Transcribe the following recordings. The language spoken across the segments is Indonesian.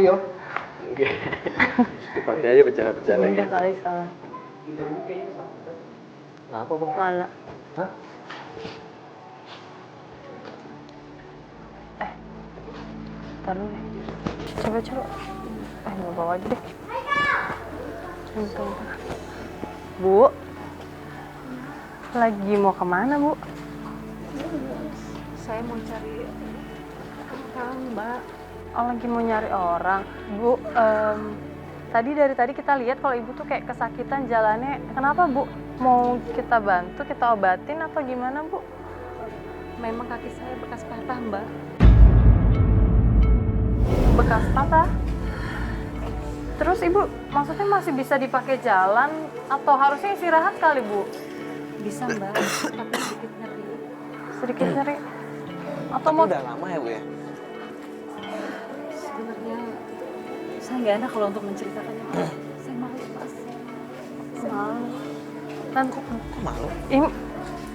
yo. Oke. Dipakai aja bercanda-bercanda Udah gitu. kali salah. Kenapa bang? Malah. Hah? Taruh deh. Coba. Mau bawa aja deh. Bentar. Bu. Lagi mau kemana, Bu? Saya mau cari orang, Mbak. Oh, lagi mau nyari orang. Bu, dari tadi kita lihat kalau Ibu tuh kayak kesakitan jalannya. Kenapa, Bu? Mau kita bantu, kita obatin atau gimana, Bu? Memang kaki saya bekas patah, Mbak. Bekas patah? Terus Ibu maksudnya masih bisa dipakai jalan atau harusnya istirahat kali, Bu? Bisa, Mbak, tapi sedikit nyeri. Sedikit nyeri. Atau Tapi mau udah lama ya bu ya? Sebenarnya saya nggak enak kalau untuk menceritakannya, Mbak. Saya malu, Mas. malu. Dan Kok malu?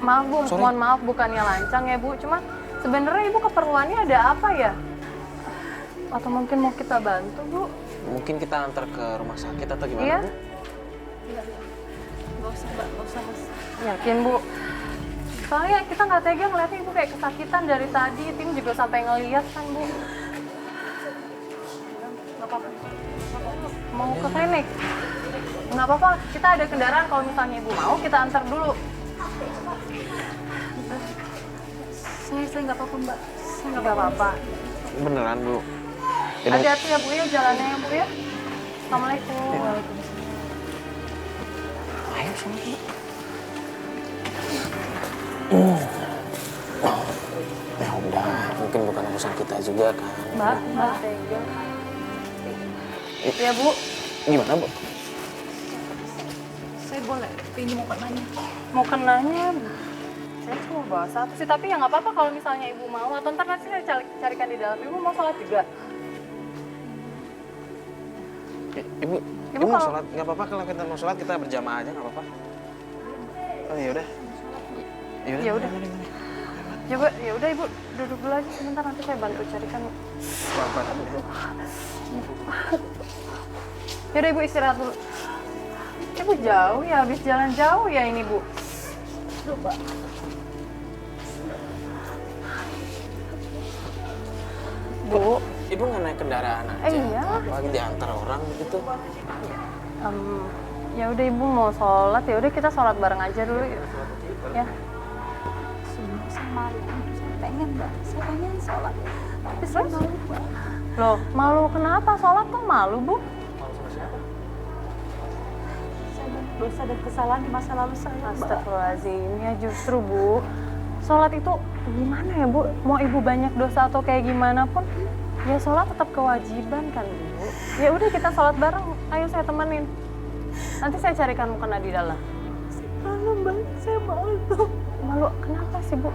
maaf Bu, Sorry. mohon maaf bukannya lancang ya Bu, cuma sebenarnya Ibu keperluannya ada apa ya? Atau mungkin mau kita bantu Bu? Mungkin kita antar ke rumah sakit atau gimana Iya. bu? Nggak usah, Mbak. Nggak usah, Mas. Yakin Bu? Soalnya kita nggak tega ngeliatnya Ibu kayak kesakitan dari tadi, tim juga sampai ngeliat kan Bu. Nggak apa-apa. Mau ke klinik? Nggak apa-apa, kita ada kendaraan kalau misalnya Ibu mau kita antar dulu. Saya nggak apa-apa, Mbak. Saya nggak Nggak apa-apa. Beneran bu? Yaudah. Hati-hati ya Bu ya, jalannya ya Bu ya. Assalamualaikum. Ayo sama bu. Ya udah, mungkin bukan urusan kita juga kan. Mbak, tega. Ya Bu, Gimana bu? Saya boleh pinjam mukanya. mau kenanya. Saya cuma bawa satu sih, tapi ya nggak apa-apa kalau misalnya Ibu mau. Atau ntar nanti saya carikan di dalam. Ibu mau sholat juga? Ibu Ibu mau kalau- sholat? Nggak apa-apa kalau kita mau sholat kita berjamaah aja nggak apa-apa. Oh ya udah. Ya udah. mari. Ya udah Ibu duduk dulu aja sebentar, nanti saya bantu carikan. Ya udah Ibu istirahat dulu. Ibu jauh ya, habis jalan jauh ya ini Bu. Coba. Bu, Ibu nggak naik kendaraan aja? Iya. Lagi diantar orang gitu. ya udah Ibu mau sholat, ya udah kita sholat bareng aja dulu yuk. Ya. Saya malu. Saya pengen, Mbak. Saya pengen sholat. Tapi saya malu, Mbak. Loh, malu kenapa? Sholat kok malu Bu? Saya banyak dosa dan kesalahan di masa lalu saya, Mbak. Astagfirullahaladzim, ya justru Bu, sholat itu gimana ya Bu? Mau Ibu banyak dosa atau kayak gimana pun, ya sholat tetap kewajiban kan Bu. Ya udah kita sholat bareng, ayo saya temenin. Nanti saya carikan mukena di dalam. Malu, Mbak. Saya malu. Malu kenapa sih Bu?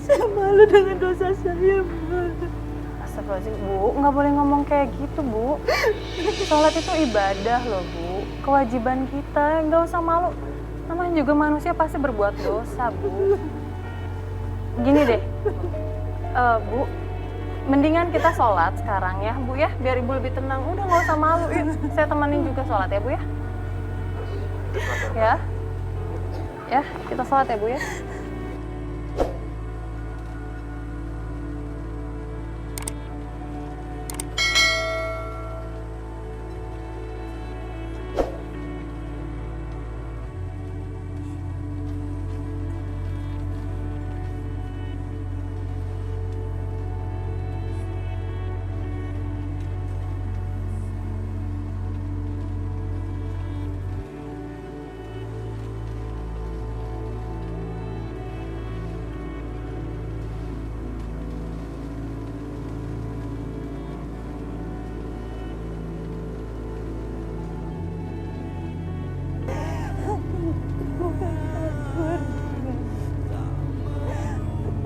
Saya malu dengan dosa saya, Mbak. Astagfirullahaladzim Bu, nggak boleh ngomong kayak gitu Bu. Sholat itu ibadah loh Bu, kewajiban kita, nggak usah malu. Namanya juga manusia pasti berbuat dosa Bu. Gini deh, Bu, mendingan kita sholat sekarang ya Bu ya, biar Ibu lebih tenang. Udah nggak usah malu, yuk saya temenin juga sholat ya Bu ya. Ya, ya kita sholat ya Bu ya.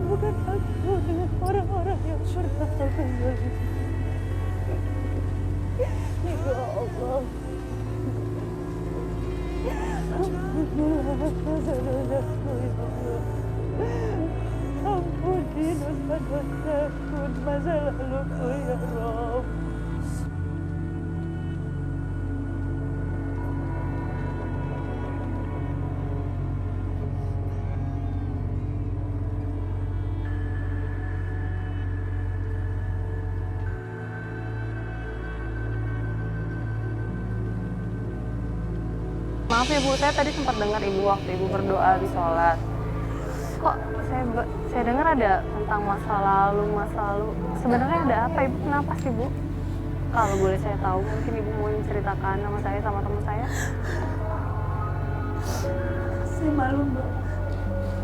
Bukan aku dengan orang-orang yang pernah aku zalimi. Ya Allah. Ampunilah dosa-dosaku, ya Allah. Ampuni dosa-dosaku di masa laluku ya Rob. Maaf ya Bu, saya tadi sempat dengar Ibu waktu Ibu berdoa di sholat. Kok saya dengar ada tentang masa lalu. Sebenarnya ada apa Ibu? Kenapa sih Bu? Kalau boleh saya tahu, mungkin Ibu mau menceritakan sama saya sama teman saya. Saya malu Mbak.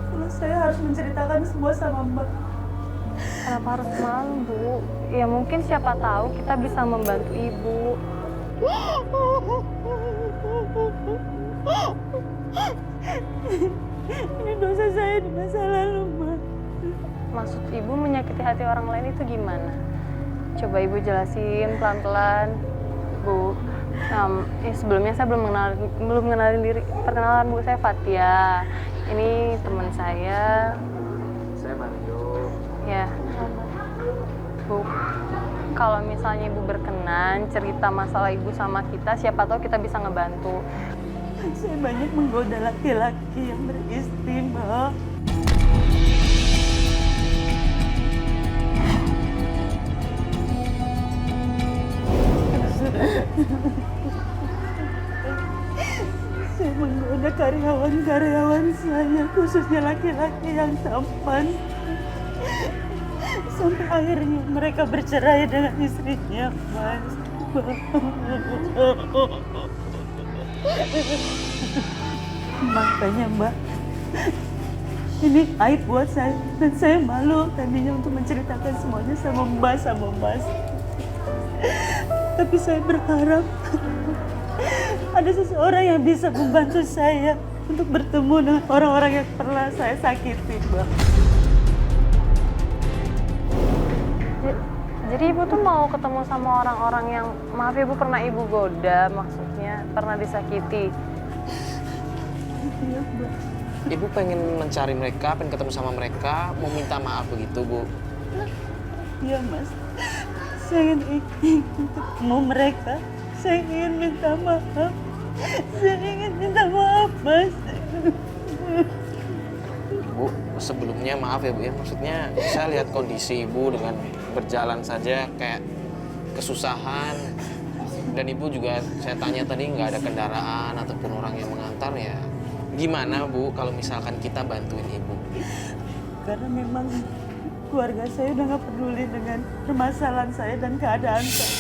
Kalau saya harus menceritakan semua sama Mbak. Kenapa harus malu Bu? Ya mungkin siapa tahu kita bisa membantu Ibu. Ini dosa saya di masa lalu, Mbak. Maksud Ibu menyakiti hati orang lain itu gimana? Coba Ibu jelasin pelan-pelan, Bu. Sebelumnya saya belum mengenalin diri. Perkenalan Bu, saya Fatia. Ini teman saya. Saya Mario. Ya, Bu. Kalau misalnya Ibu berkenan cerita masalah Ibu sama kita, siapa tahu kita bisa ngebantu. Saya banyak menggoda laki-laki yang beristri, Mbak. Saya menggoda karyawan-karyawan saya, khususnya laki-laki yang tampan. Sampai akhirnya mereka bercerai dengan istrinya, Mas. Makanya Mbak, ini aib buat saya dan saya malu tadinya untuk menceritakan semuanya sama Mas. Tapi saya berharap ada seseorang yang bisa membantu saya untuk bertemu dengan orang-orang yang pernah saya sakiti, Mbak. Jadi Ibu tuh mau ketemu sama orang-orang yang, maaf Ibu, pernah Ibu goda, maksudnya pernah disakiti. Iya, Mbak. Ibu pengen mencari mereka, pengen ketemu sama mereka, mau minta maaf begitu, Bu? Iya, Mas. Saya ingin ketemu mereka. Saya ingin minta maaf. Saya ingin minta maaf, Mas. Bu, sebelumnya maaf ya Bu ya, maksudnya saya lihat kondisi Ibu dengan berjalan saja kayak kesusahan. Dan Ibu juga saya tanya tadi nggak ada kendaraan ataupun orang yang mengantar ya. Gimana Bu kalau misalkan kita bantuin Ibu? Karena memang keluarga saya udah nggak peduli dengan permasalahan saya dan keadaan saya.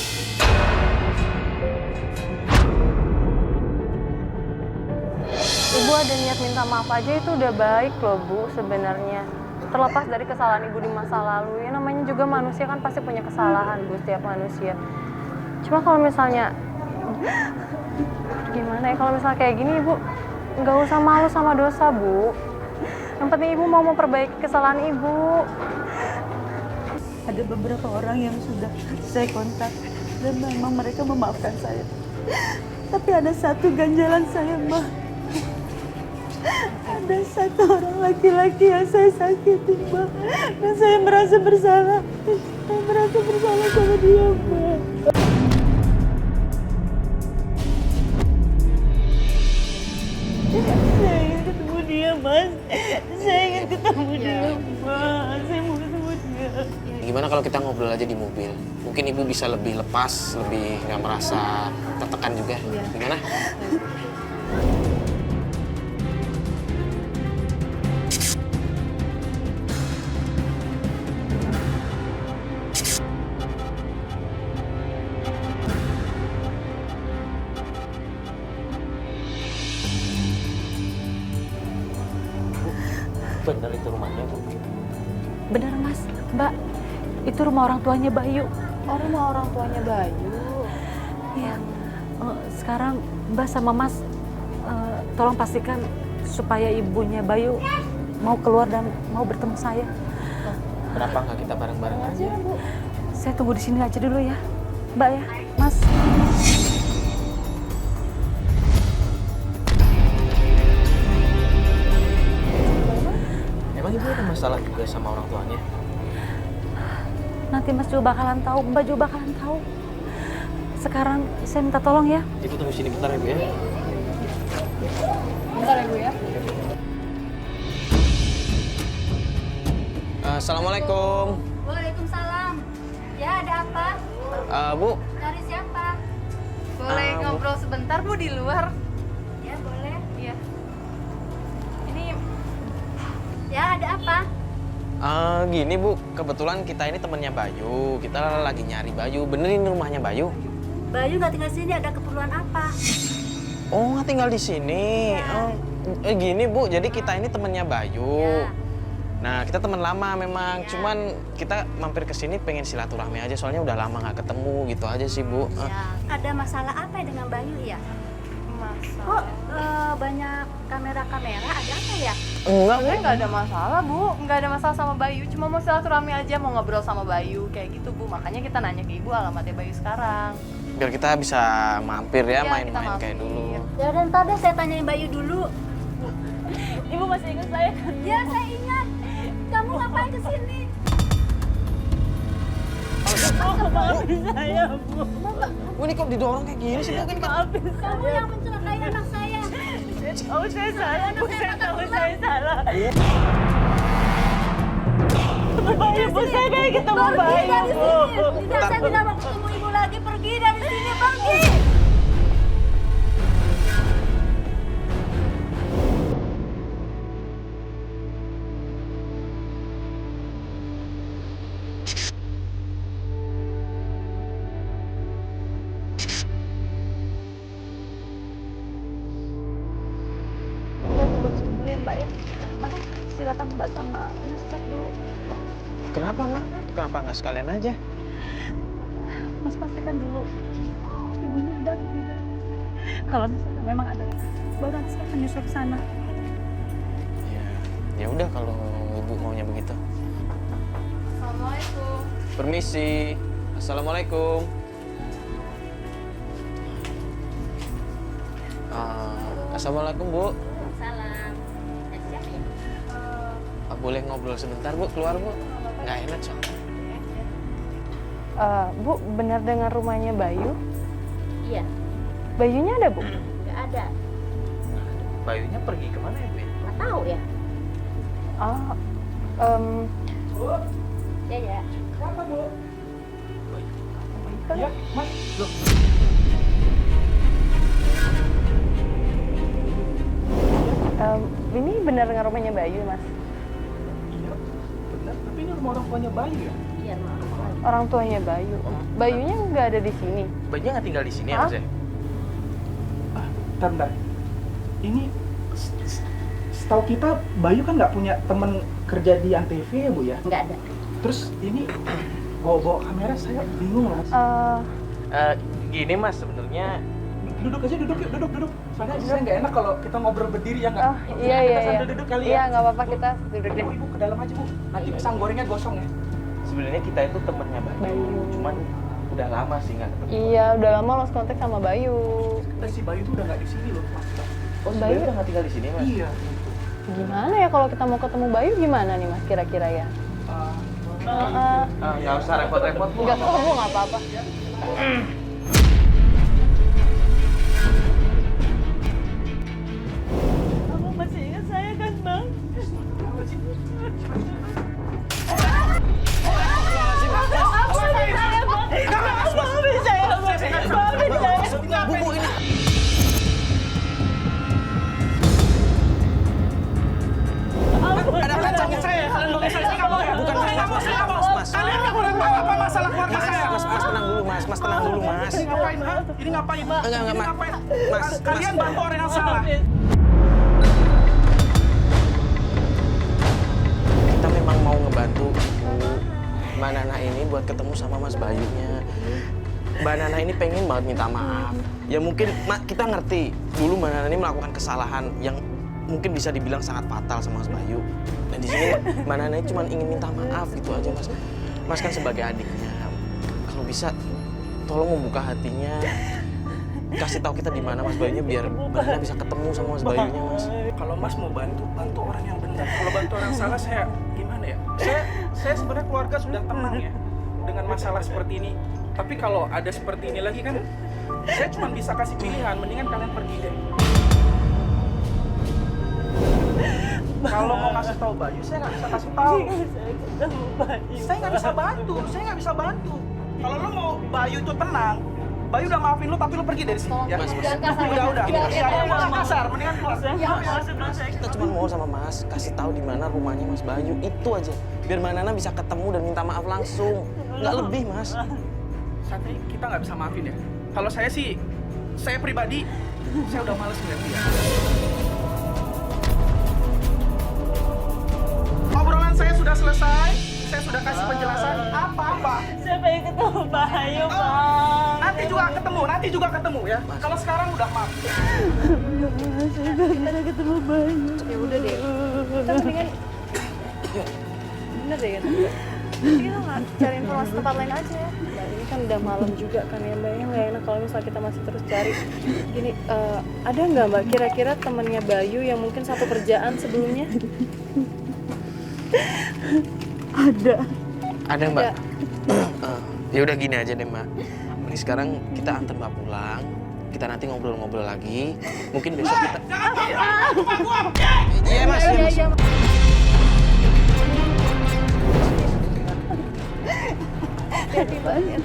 Ibu ada niat minta maaf aja itu udah baik loh Bu sebenarnya. Terlepas dari kesalahan Ibu di masa lalu, ya namanya juga manusia kan pasti punya kesalahan Bu, setiap manusia. Cuma kalau misalnya, gimana ya, kalau misalnya kayak gini Ibu nggak usah malu sama dosa Bu. Yang penting Ibu mau memperbaiki kesalahan Ibu. Ada beberapa orang yang sudah saya kontak dan memang mereka memaafkan saya. Tapi ada satu ganjalan saya, Mbak. Ada satu orang laki-laki yang saya sakiti, Mbak. Dan saya merasa bersalah. Saya merasa bersalah sama dia, Mbak. Saya ingin ketemu dia, Mas. Saya ingin ketemu dia, Mbak. Saya mau ketemu dia. Gimana kalau kita ngobrol aja di mobil? Mungkin Ibu bisa lebih lepas, lebih nggak merasa tertekan juga. Gimana? Bener itu rumahnya, Bu? Benar, Mas. Mbak, itu rumah orang tuanya Bayu. Oh, rumah orang tuanya Bayu. Iya. Sekarang Mbak sama Mas tolong pastikan supaya ibunya Bayu mau keluar dan mau bertemu saya. Kenapa nggak kita bareng-bareng aja? Saya tunggu di sini aja dulu ya, Mbak ya, Mas. Emang Ibu ada masalah juga sama orang tuanya. Nanti Mas juga bakalan tahu, Mbak juga bakalan tahu. Sekarang saya minta tolong ya. Ibu tunggu sini bentar ya, Bu ya. Bentar ya Bu ya. Assalamualaikum. Waalaikumsalam. Ya, ada apa? Bu, Dari siapa? Boleh Bu. ngobrol sebentar Bu di luar? Ya, boleh. Iya. Ini Ya, ada apa? gini Bu, kebetulan kita ini temennya Bayu. Kita lagi nyari Bayu. Bener ini rumahnya Bayu? Bayu nggak tinggal sini, ada keperluan apa? Oh, nggak tinggal di sini. Gini Bu, jadi kita ini temennya Bayu. Ya. Nah, kita teman lama memang. Ya. Cuman kita mampir ke sini pengen silaturahmi aja. Soalnya udah lama nggak ketemu gitu aja sih Bu. Ya. Ada masalah apa ya dengan Bayu ya? masalah. Kok banyak kamera-kamera? Ada apa ya? Enggak, Sebenarnya nggak ada masalah Bu, nggak ada masalah sama Bayu. Cuma mau silaturahmi aja, mau ngobrol sama Bayu kayak gitu Bu. Makanya kita nanya ke Ibu alamatnya Bayu sekarang. biar kita bisa mampir ya, Iya, kita main-main kayak mampir. dulu. Ya, dan ntar deh saya tanyain Bayu dulu. Ibu masih ingat saya kan? Ya, saya ingat. Kamu ngapain kesini? Maafin saya, Bu. Bu, ini kok didorong kayak gini sih Bu? Kan Maafin Kamu yang mencelakai anak saya. Oh, saya salah, Bu. Saya tahu saya salah. Bayu, Bu, saya kayak ketemu Pergi Bayu, dari Bu. sini. Tidak, saya tidak mau ketemu ibu lagi. Pergi dari sini, pergi. Silakan Mbak sama Ustaz dulu. kenapa, Mak? Kenapa nggak sekalian aja? Mas pastikan dulu ibunya udah tidak. Kalau misalnya memang ada, baru nanti saya akan nyusul ke sana. Ya udah kalau Ibu maunya begitu. Assalamualaikum. Permisi. Assalamualaikum. Assalamualaikum, Bu. Salam. Siapa ya? Boleh ngobrol sebentar, Bu? Keluar, Bu? Nggak enak soalnya. Bu, benar dengan rumahnya Bayu? Iya, Bayunya ada Bu? nggak ada. Bayunya pergi kemana ya, Bu? Nggak tahu ya. Oh, Ya, ya. Ya, Mas. Loh, ini benar dengan rumahnya Bayu Mas? iya, benar. Tapi ini rumah orang tuanya Bayu ya? Iya, maaf. Orang tuanya Bayu. Bayunya nggak ada di sini. Bayunya nggak tinggal di sini ya, Hah? Mas ya? Ah, bentar. Ini setahu kita Bayu kan nggak punya teman kerja di Antv ya, Bu ya? Nggak ada. Terus ini bawa kamera saya bingung loh, Mas. Gini, Mas, sebenarnya Duduk aja, duduk yuk, duduk. Soalnya saya nggak enak kalau kita ngobrol berdiri ya nggak? Oh, iya, Kita iya. sambil duduk kali Iya, ya. nggak apa-apa kita duduk deh. Ibu ke dalam aja, Bu. Nanti pisang gorengnya gosong ya. sebenarnya kita itu temennya Bayu. Cuman udah lama sih nggak ketemu. Iya, udah lama lost kontak sama Bayu. Dan si Bayu tuh udah nggak di sini loh, Mas. Oh, Bayu? Bayu udah nggak tinggal di sini, Mas? Iya. Gimana ya kalau kita mau ketemu Bayu gimana nih Mas kira-kira ya? Nggak usah repot-repot, Bu. Enggak kok Bu, nggak apa-apa. Kamu masih ingat saya kan, Bang? Maafin saya, Bang. Maafin saya. Bu, ini. Ada kacangnya saya. Kalian bawa saya nggak mau ya? Bukan saya, Mas. Kalian nggak boleh tahu apa masalah keluarga saya. Mas, tenang dulu, Mas. Mas, tenang dulu, Mas. Ini ngapain, ha? Ini ngapain? Enggak, Ini Mas. ngapain? Mas, Kalian Mas. bantu orang yang salah. Kita memang mau ngebantu Mbak Nana ini buat ketemu sama Mas Bayunya. Mbak Nana ini pengen banget minta maaf. Ya mungkin kita ngerti dulu Mbak Nana ini melakukan kesalahan yang mungkin bisa dibilang sangat fatal sama Mas Bayu. Dan di sini Mbak Nana ini cuma ingin minta maaf gitu aja, Mas. Mas kan sebagai adiknya, kalau bisa tolong membuka hatinya. kasih tahu kita di mana Mas Bayunya biar Mbak Nana bisa ketemu sama Mas Bayunya, Mas. Kalau Mas mau bantu orang yang benar. Kalau bantu orang salah, saya gimana ya? Saya sebenarnya keluarga sudah tenang ya dengan masalah seperti ini. Tapi kalau ada seperti ini lagi kan, saya cuma bisa kasih pilihan. Mendingan kalian pergi deh. Kalau mau kasih tahu Bayu, saya nggak bisa kasih tahu. Saya nggak bisa bantu. Kalau lo mau Bayu itu tenang, Bayu udah maafin lo, tapi lo pergi dari sini. Ya, Mas. udah. Jangan kasar, mendingan keluar. Kita cuma mau sama Mas kasih tahu di mana rumahnya Mas Bayu, itu aja. Biar Mbak Nana bisa ketemu dan minta maaf langsung. Nggak lebih, Mas. Tapi kita nggak bisa maafin ya. Kalau saya sih, saya pribadi, saya udah males ngeliat dia. Obrolan saya sudah selesai. Saya sudah kasih penjelasan apa-apa. Saya pengen ketemu Bayu, Bang. Nanti juga ketemu ya. Kalau sekarang udah maaf. Saya pengen ketemu Bayu. Ya udah deh. Kita mendingan bener deh ya. Kita nggak cari informasi tempat lain aja ya. Nah, ini kan udah malam juga kan ya Mbak. Ya nggak enak kalau misalnya kita masih terus cari. Gini, ada nggak Mbak kira-kira temannya Bayu yang mungkin satu kerjaan sebelumnya? Ada Mbak. Ya udah gini aja deh Mbak. Mending sekarang kita antar Mbak pulang. Kita nanti ngobrol-ngobrol lagi. Mungkin besok kita. Iya Mas. Iya, Mas. Hati banget.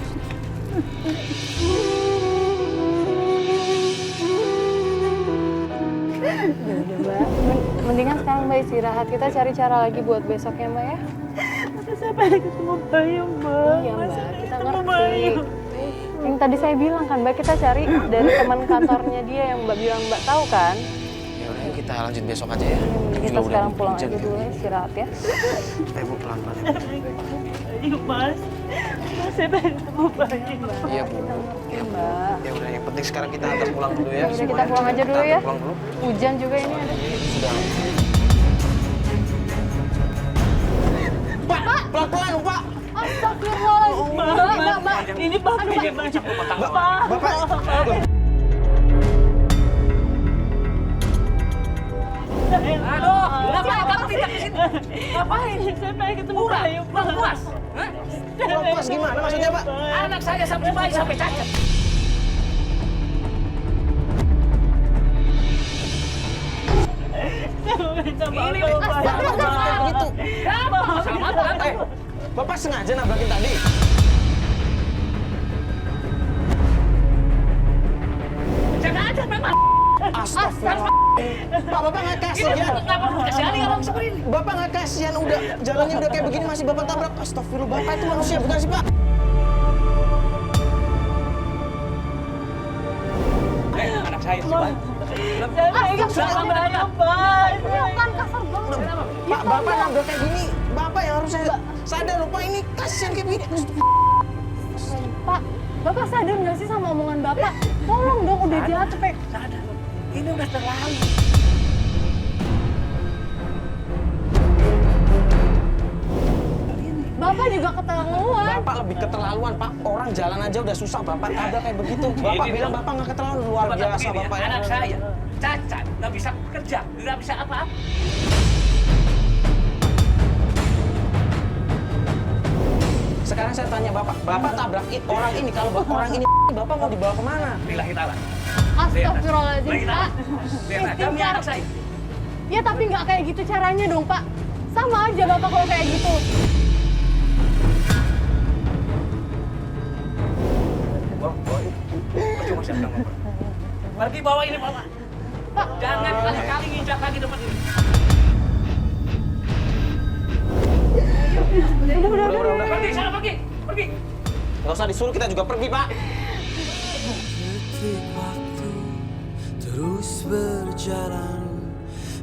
Udah Mbak. Mendingan sekarang Mbak istirahat. Kita cari cara lagi buat besoknya Mbak ya. Saya pengen ketemu Bayu, Mbak. Iya Mbak, kita ngerti. Yang tadi saya bilang kan Mbak, kita cari dari teman kantornya dia yang Mbak bilang Mbak tahu kan. Ya udah yuk kita lanjut besok aja ya. Mending kita sekarang pulang aja dulu ya, istirahat ya. Ayo Bu, pelan-pelan. Bayu, Mas. Mas, saya pengen ketemu Bayu. Iya Bu. Iya Mbak. Ya udah yang penting sekarang kita antar pulang dulu ya. Ya udah, kita semuanya. pulang aja dulu Kita ya. antar pulang dulu. Hujan juga ini ada. Sudah. Pak, pelan-pelan Pak. Astagfirullahaladzim. Mbak. Ini Bapak. Bapak. Aduh, ngapain kamu tidak di sini? Ngapain? Saya pengen ketemu Bayu, Pak. Puas? Puas gimana maksudnya Pak? Anak saya sampai bayi sampai cacat. Ini Gitu. Sama apa? Bapak sengaja nabrakin tadi. Jangan aja memang. Astagfirullah. Pak, Bapak nggak kasihan. Kenapa kasihan orang seperti ini? Bapak nggak kasihan udah jalannya udah kayak begini masih Bapak tabrak. Astagfirullah, Bapak itu manusia bukan sih Pak? Anak saya sih, Pak. Saya pengen ketemu Bayu, Pak. Bukan kasar banget. Pak, Bapak nabrak kayak gini, Bapak yang harusnya sadar loh Pak, ini kasihan kayak begini. Pak, Bapak sadar nggak sih sama omongan Bapak? Tolong dong, udah jahat sampai. Sadar. Ini udah terlalu. Bapak juga keterlaluan. Bapak lebih keterlaluan Pak, orang jalan aja udah susah Bapak tabrak kayak begitu. Bapak Ini bilang loh. Bapak nggak keterlaluan, luar biasa Begini, Bapak ya. anak saya cacat, nggak bisa kerja, nggak bisa apa-apa. Sekarang saya tanya Bapak, Bapak tabrak orang ini, kalau orang ini Bapak mau dibawa kemana? Lillahi ta'ala. Astagfirullahaladzim, Lillahi Pak. ta'ala. Demi anak saya. Ya tapi nggak kayak gitu caranya dong, Pak. Sama aja Bapak kalau kayak gitu. Cuma siapa nama Bapak? Pergi bawa ini Bapak. Pak. Jangan kali-kali nginjak lagi depan ini. Udah. Pergi sana, pergi. Pergi. Nggak usah disuruh, kita juga pergi Pak. Detik waktu terus berjalan,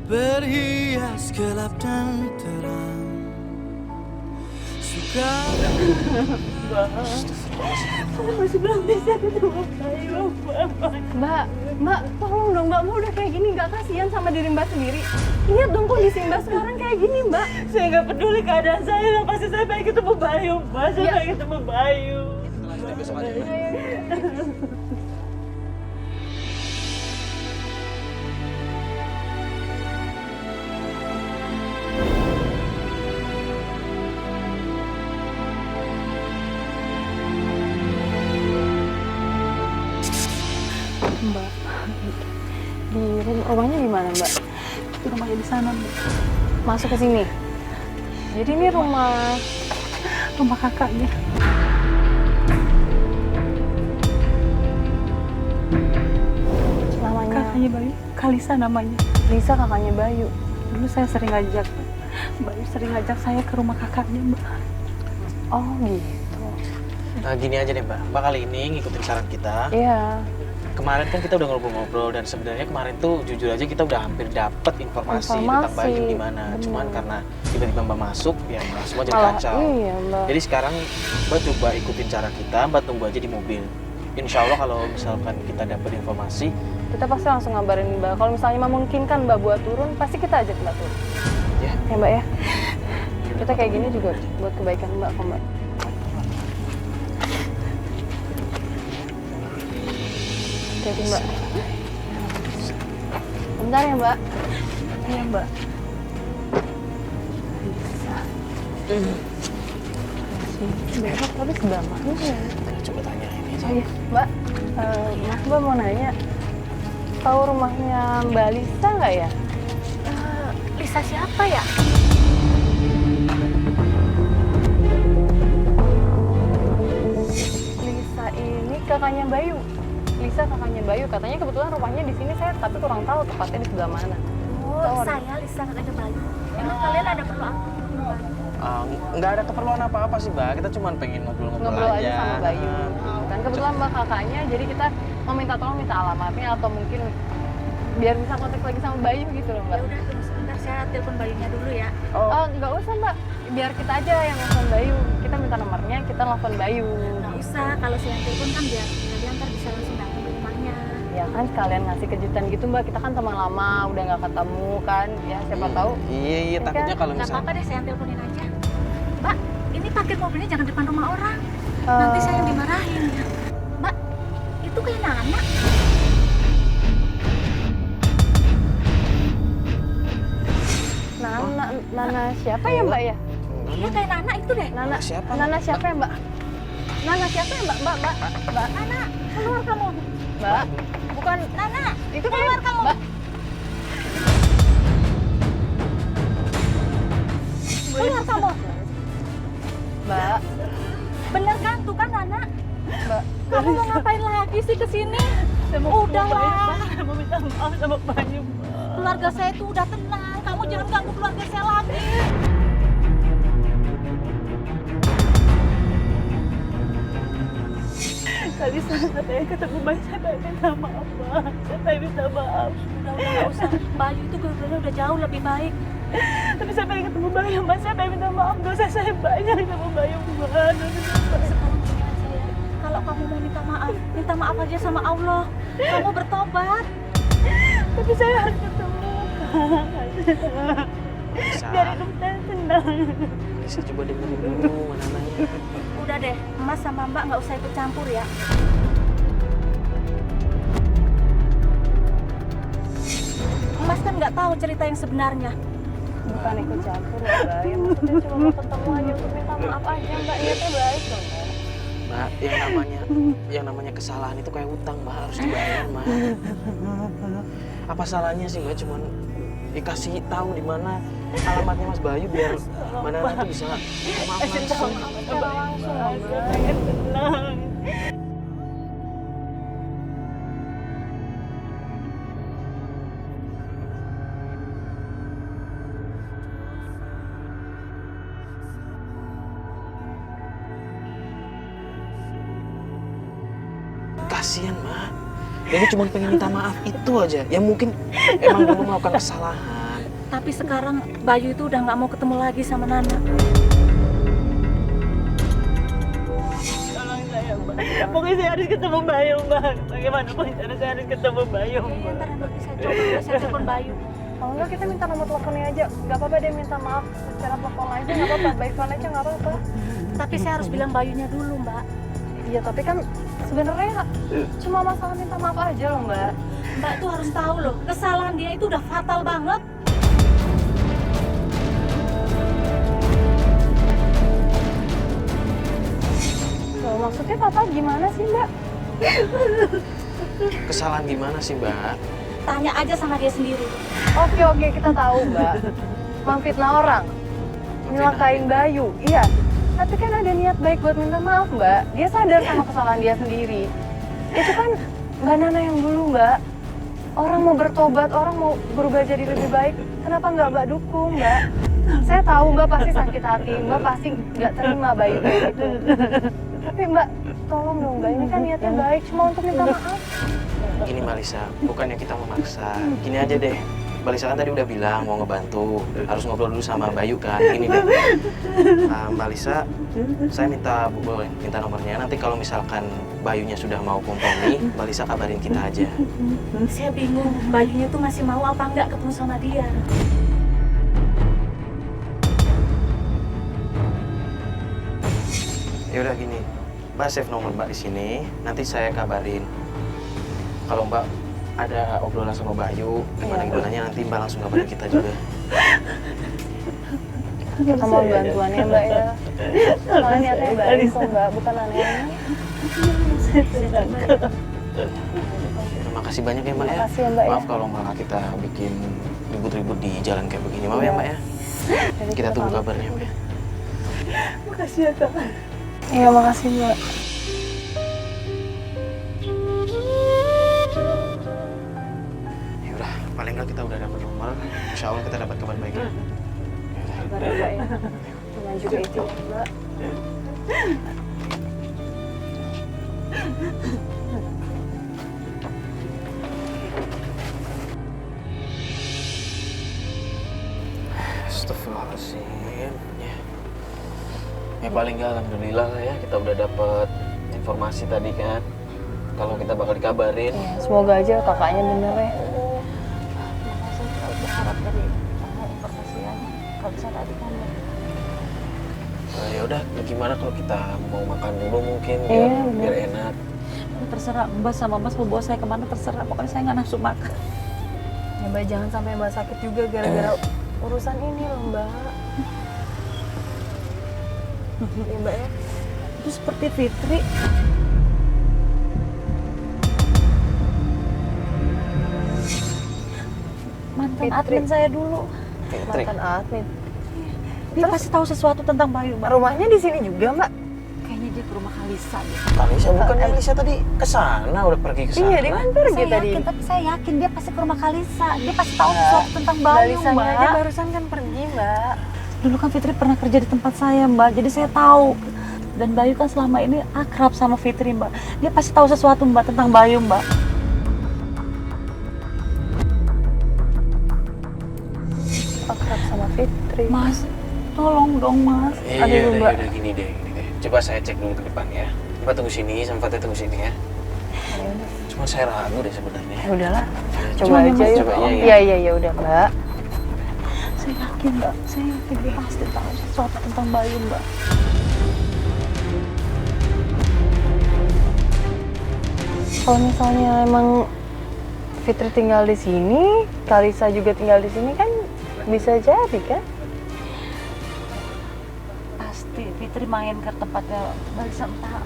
berhias gelap dan terang. Suka masih belum bisa ketemu Bayu, Pak. Mbak, tolong dong Mbak, udah kayak gini nggak kasihan sama diri Mbak sendiri. Lihat dong kondisi Mbak sekarang kayak gini Mbak. Saya nggak peduli keadaan saya, yang pasti saya pengen ketemu Bayu, Pak. Saya Ya. pengen ketemu Bayu. Kita lanjutin besok aja Pak. Di rumahnya di mana, Mbak? Di rumahnya di sana, Mbak. Masuk ke sini. Jadi ini rumah Kakaknya. namanya Kakaknya Bayu, Kalisa namanya. Lisa, kakaknya Bayu. Dulu saya sering ngajak, Bayu sering ngajak saya ke rumah kakaknya, Mbak. Oh gitu. Nah, gini aja deh Mbak. Mbak kali ini ngikutin saran kita. Iya. Kemarin kan kita udah ngobrol-ngobrol dan sebenarnya kemarin tuh jujur aja kita udah hampir dapet informasi tentang Bayu di mana. Bener. Cuman karena tiba-tiba Mbak masuk, ya Mbak semua jadi Malah, kacau. iya, Mbak. Jadi sekarang Mbak coba ikutin cara kita, Mbak tunggu aja di mobil. Insya Allah kalau misalkan kita dapet informasi, Kita pasti langsung ngabarin Mbak. Kalau misalnya memungkinkan Mbak buat turun, pasti kita ajak Mbak turun. ya. Ya Mbak ya. Kita kayak gini juga buat kebaikan Mbak kok Mbak. Hati-hati Mbak. Bentar ya Mbak. Iya, Mbak. Besok tapi sebelah mana ya? Coba tanya ini aja. Oh iya, Mbak. Mas Mbak mau nanya, tahu rumahnya Mbak Lisa nggak ya? Lisa siapa ya? Lisa ini kakaknya Bayu. Lisa kakaknya Bayu. Katanya kebetulan rumahnya di sini saya tapi kurang tahu tepatnya di sebelah mana. Oh, Tahu. saya Lisa kakaknya Bayu. Emang kalian ada perlu apa? Nggak ada keperluan apa-apa sih Mbak. Kita cuma pengen ngobrol-ngobrol Ngobrol aja. aja sama Bayu. Kan kebetulan Mbak kakaknya, jadi kita mau minta tolong minta alamatnya atau mungkin biar bisa kontak lagi sama Bayu gitu loh Mbak. Ya udah, tunggu sebentar, saya telepon Bayunya dulu ya. Oh, nggak usah Mbak. Biar kita aja yang nelfon Bayu. Kita minta nomornya, kita nelfon Bayu. Nggak usah, kalau saya telepon kan biar kalian ntar bisa langsung datang ke rumahnya. Ya kan sekalian ngasih kejutan gitu Mbak. Kita kan teman lama, udah nggak ketemu kan. Ya siapa tahu. Iya, Ya takutnya kan? kalau Nggak misalnya... apa-apa deh, saya teleponin aja. Mbak, ini parkir mobilnya jangan depan rumah orang. Eh, Nanti saya yang dimarahin ya. Mbak, itu kayak Nana. Nana siapa ya Mbak ya? Iya kayak Nana itu deh. Nana Siapa? Nana siapa ya Mbak? Nana siapa ya Mbak? Mbak. Nana, keluar kamu. Mbak. Bukan Nana, itu keluar kamu. Mbak. Keluar kamu. Mbak. Bener kan, tuh kan Nana. Mbak. Kamu mau ngapain lagi sih kesini? Udahlah. Saya mau minta maaf sama Bayu, Mbak. Keluarga saya tuh udah tenang. Kamu jangan ganggu keluarga saya lagi. Kali saya ketemu Bayu, saya minta maaf, Mbak. Saya minta maaf. Udah nggak usah. Bayu itu keluarganya udah jauh lebih baik. Tapi saya pengen ketemu Bayu, Mbak. Saya pengen minta maaf. Dosa saya banyak ketemu Bayu, Mbak. Sekarang begini aja ya. Kalau kamu mau minta maaf aja sama Allah. Kamu bertobat. Tapi saya harus ketemu, Kak. Bisa. Biar hidup saya tenang. Bisa coba dengerin dulu mana nanya. Udah deh, Mas sama Mbak nggak usah ikut campur ya. Mas kan nggak tahu cerita yang sebenarnya. Bukan ikut campur ya Mbak. Ya maksudnya cuma mau ketemu aja untuk minta maaf aja Mbak. Niatnya baik loh Mbak. Mbak, yang namanya kesalahan itu kayak utang Mbak, harus dibayar Mbak. Apa salahnya sih Mbak cuman dikasih tahu di mana alamatnya Mas Bayu biar Mbak Nana tuh bisa maaf langsung. Secara langsung loh Mbak. Saya pengen tenang. Kasian Mbak. Dia cuma pengen minta maaf itu aja. Ya mungkin emang dulu melakukan kesalahan. Tapi sekarang Bayu itu udah nggak mau ketemu lagi sama Nana. Tolong saya, Mbak. Pokoknya saya harus ketemu Bayu, Mbak. Bagaimanapun cara saya harus ketemu Bayu, Ya, Mbak. ntar nanti saya coba, saya telepon Bayu. Kalau enggak kita minta nomor teleponnya aja. Nggak apa-apa dia minta maaf secara telepon aja. Nggak apa-apa. By phone aja nggak apa-apa. Tapi saya harus bilang Bayunya dulu, Mbak. Iya tapi kan sebenarnya cuma masalah minta maaf aja loh Mbak. Mbak tuh harus tahu loh, kesalahan dia itu udah fatal banget. Loh, maksudnya papa gimana sih Mbak? Kesalahan gimana sih, Mbak? Tanya aja sama dia sendiri. Oke, kita tahu, Mbak. Memfitnah orang. Nyelakain Bayu, iya. Tapi kan ada niat baik buat minta maaf, Mbak. Dia sadar sama kesalahan dia sendiri. Itu kan Mbak Nana yang dulu, Mbak. Orang mau bertobat, orang mau berubah jadi lebih baik. Kenapa nggak Mbak dukung, Mbak? Saya tahu Mbak pasti sakit hati, Mbak pasti nggak terima Bayu kayak gitu. Tapi Mbak, tolong dong Mbak, ini kan niatnya baik, cuma untuk minta maaf. Gini Mbak Lisa, bukannya kita memaksa. Gini aja deh, Mbak Lisa kan tadi udah bilang mau ngebantu, harus ngobrol dulu sama Bayu kan. Gini deh, Mbak Lisa, saya minta boleh minta nomornya. Nanti kalau misalkan Bayunya sudah mau kompromi, Mbak Lisa kabarin kita aja. Saya bingung, Bayunya tuh masih mau apa enggak ketemu sama dia. Ya udah gini, Mbak save nomor Mbak di sini. Nanti saya kabarin. Kalau Mbak ada obrolan sama Bayu, gimana nanti Mbak langsung kabarin kita juga. Kita mohon bantuannya Mbak ya. Soalnya niatnya baik kok Mbak, bukan aneh-aneh. Terima kasih banyak ya Mbak ya. Makasih ya, Mbak, ya. Maaf kalau malah kita bikin ribut-ribut di jalan kayak begini. Maaf ya Mbak ya. Kita tunggu kabarnya Mbak. Makasih ya Kak. Iya, makasih Mbak. Ya udah, paling nggak kita udah dapat nomor. Insya Allah kita dapat kabar baik ya. Sabar ya Mbak ya. Cuma juga itu ya Mbak. Astagfirullahaladzim. Ya paling nggak alhamdulillah lah ya kita udah dapat informasi tadi kan. Kalau kita bakal dikabarin. Ya, semoga aja kakaknya bener ya. Makasih kalau berharap dari informasi yang kalau bisa tadi kan. Ya udah, gimana kalau kita mau makan dulu mungkin Iya, biar enak. Terserah Mbak sama Mas mau bawa saya kemana terserah. Pokoknya saya nggak nafsu makan. Ya Mbak, jangan sampai Mbak sakit juga gara-gara urusan ini loh Mbak. Ya Mbak ya. Itu seperti Fitri. Mantan Fitri. admin saya dulu. Fitri. Mantan admin. Dia pasti tahu sesuatu tentang Bayu, Mbak. Rumahnya di sini juga Mbak. Kayaknya dia ke rumah Kalisa deh. Kalisa bukannya Kalisa tadi kesana udah pergi ke sana. Iya, dia kan pergi Saya tadi. yakin, tapi saya yakin dia pasti ke rumah Kalisa. Dia pasti tahu sesuatu tentang Bayu, Balisanya Mbak. aja barusan kan pergi Mbak. Dulu kan Fitri pernah kerja di tempat saya, Mbak. Jadi saya tahu. Dan Bayu kan selama ini akrab sama Fitri, Mbak. Dia pasti tahu sesuatu, Mbak, tentang Bayu, Mbak. Akrab sama Fitri. Mas, tolong dong, Mas. Iya, Aduh, udah, Mbak. udah gini deh. Coba saya cek dulu ke depan ya. Coba tunggu sini, sama Fatih tunggu sini ya. Cuma saya ragu deh sebenarnya. Ya udahlah. Cuma Coba ya, aja Mas, yuk. coba ya. Iya udah Mbak. Saya yakin, Mbak. Saya yakin dia pasti tahu sesuatu tentang Bayu, Mbak. Kalau misalnya emang Fitri tinggal di sini, Kalisa juga tinggal di sini kan bisa jadi kan? Pasti Fitri main ke tempatnya Balisa entah.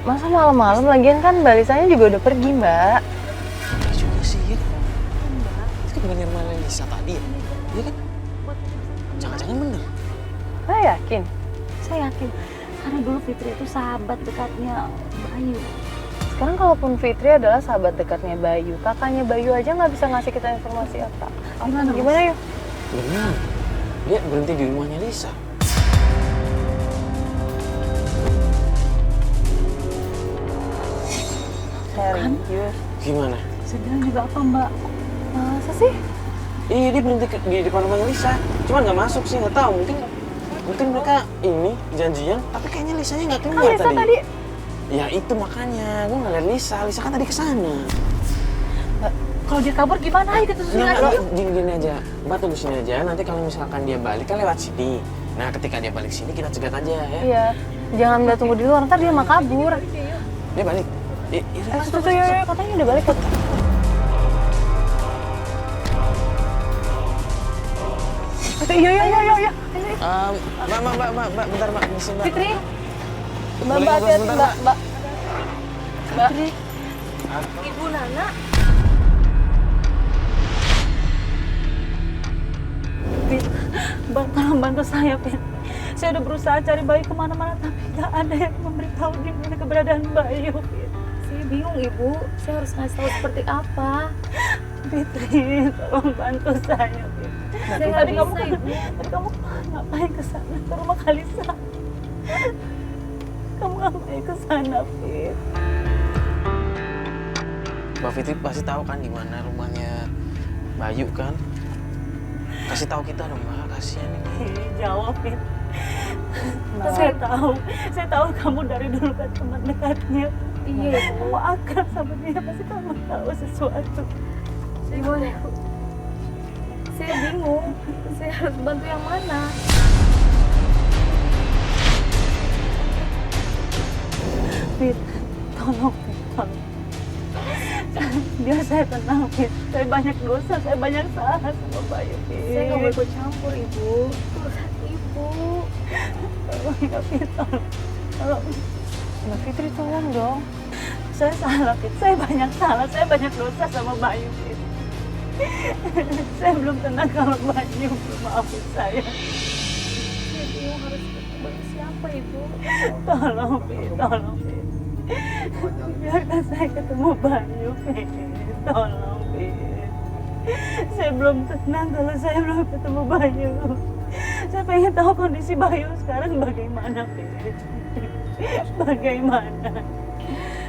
Masa malam-malam lagian kan Balisanya juga udah pergi Mbak. Iya juga sih ya. Itu kan bener mana Lisa tadi ya? Iya kan? Jangan-jangan bener. Mbak yakin? Saya yakin. Karena dulu Fitri itu sahabat dekatnya Bayu. Sekarang kalaupun Fitri adalah sahabat dekatnya Bayu, kakaknya Bayu aja nggak bisa ngasih kita informasi apa. Gimana yuk? Bener. Dia berhenti di rumahnya Lisa. Serius? Gimana? Saya bilang juga apa, Mbak? Masa sih? Iya dia berhenti di depan rumahnya Lisa. Cuman nggak masuk sih, nggak tahu. Mungkin mereka ini janjian, tapi kayaknya Lisanya nggak Kan keluar Lisa tadi Ya itu makanya, gue nggak liat Lisa. Lisa kan tadi kesana. Kalau dia kabur gimana? Ayo kita susul Nggak, lagi. gini aja. Mbak tunggu sini aja. Nanti kalau misalkan dia balik kan lewat sini. Nah ketika dia balik sini kita cegat aja ya. Iya. Jangan Mbak tunggu di luar, ntar dia mah kabur. Dia balik. Iya. Tuh, yuk, katanya udah balik kok. Iya. Mbak, bentar Mbak, misi Mbak. Fitri. Boleh Mbak, ngobrol hati-hati sebentar, Mbak. Mbak. Fitri, Ibu Nana. Fit, tolong bantu saya, Fit. Saya udah berusaha cari Bayu kemana-mana, tapi nggak ada yang memberitahu di mana keberadaan Bayu, Fit. Saya bingung Ibu, saya harus ngasih tahu seperti apa. Fitri, tolong bantu saya, Fit. Saya nggak bisa Ibu. Tadi kamu ngapain ke sana, ke rumah Kalisa? Kamu ngapain ke sana, Fit? Mbak Fitri pasti tahu kan di mana rumahnya Bayu kan? Kasih tahu kita dong, Mbak. Kasihan ini. Jawab, Fit. Saya tahu kamu dari dulu kan teman dekatnya. Iya, Kamu akrab sama dia, pasti kamu tahu sesuatu. Gimana Bu? Saya bingung, saya harus bantu yang mana? Fit, tolong, Fit, tolong. Biar saya tenang, Fit. Saya banyak dosa, saya banyak salah sama Bayu, Fit. Saya nggak mau ikut campur Ibu. Urusan Ibu. Tolong ya, Fit, tolong. Tolong. Mbak Fitri tolong dong. Saya salah, Fit. Saya banyak salah, saya banyak dosa sama Bayu, Fit. Saya belum tenang kalau Bayu belum maafin saya. Saya bingung harus bantu siapa Ibu. Tolong, Fit, tolong, Fit. Biarkan saya ketemu Bayu, Fit. Tolong, Fit. Saya belum tenang kalau saya belum ketemu Bayu. Saya pengen tahu kondisi Bayu sekarang bagaimana, Fit. Bagaimana?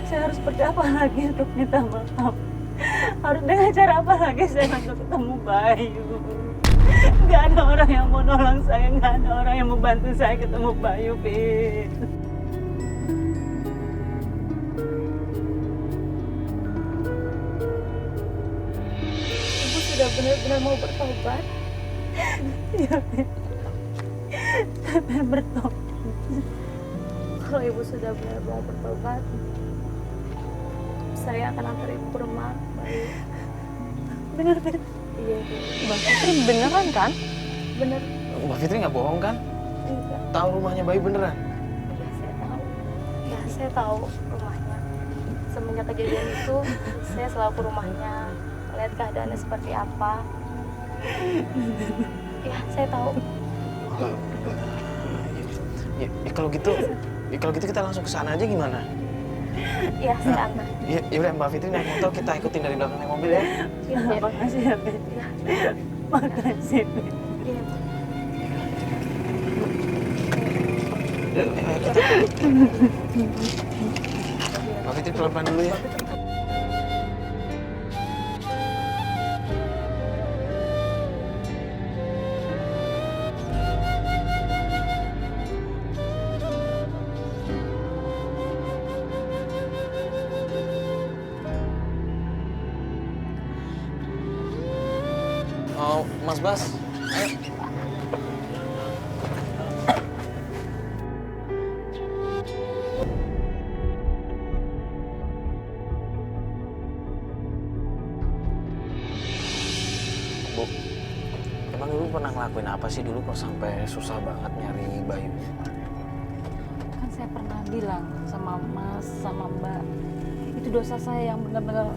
Saya harus seperti apa lagi untuk minta maaf? Harus dengan cara apa lagi saya untuk ketemu Bayu? Gak ada orang yang mau nolong saya, gak ada orang yang mau bantu saya ketemu Bayu, Fit. Ibu sudah benar-benar mau bertobat. Iya, Fit. Saya pengen bertobat. Kalau Ibu sudah benar mau bertobat, saya akan antar Ibu ke rumah Bayu. Bener, Fit. Iya Ibu. Mbak Fitri beneran kan? Bener. Mbak Fitri nggak bohong kan? Enggak. Tahu rumahnya Bayu beneran? Iya saya tahu. Ya saya tahu rumahnya. Semenjak kejadian itu, saya selalu ke rumahnya, lihat keadaannya seperti apa. Ya saya tahu. Kalau gitu kita langsung ke sana aja gimana? Ya saya antar. Ya udah Mbak Fitri naik motor, kita ikutin dari belakangnya mobil ya. Ya, Makasih ya, Fit. Makasih, Fit. Iya. Ayo kita. Mbak Fitri pelan-pelan dulu ya. Oh, Mas Bas, ayo. Bu, emang dulu pernah ngelakuin apa sih dulu kok sampai susah banget nyari Bayu? Kan saya pernah bilang sama Mas, sama Mbak, itu dosa saya yang benar-benar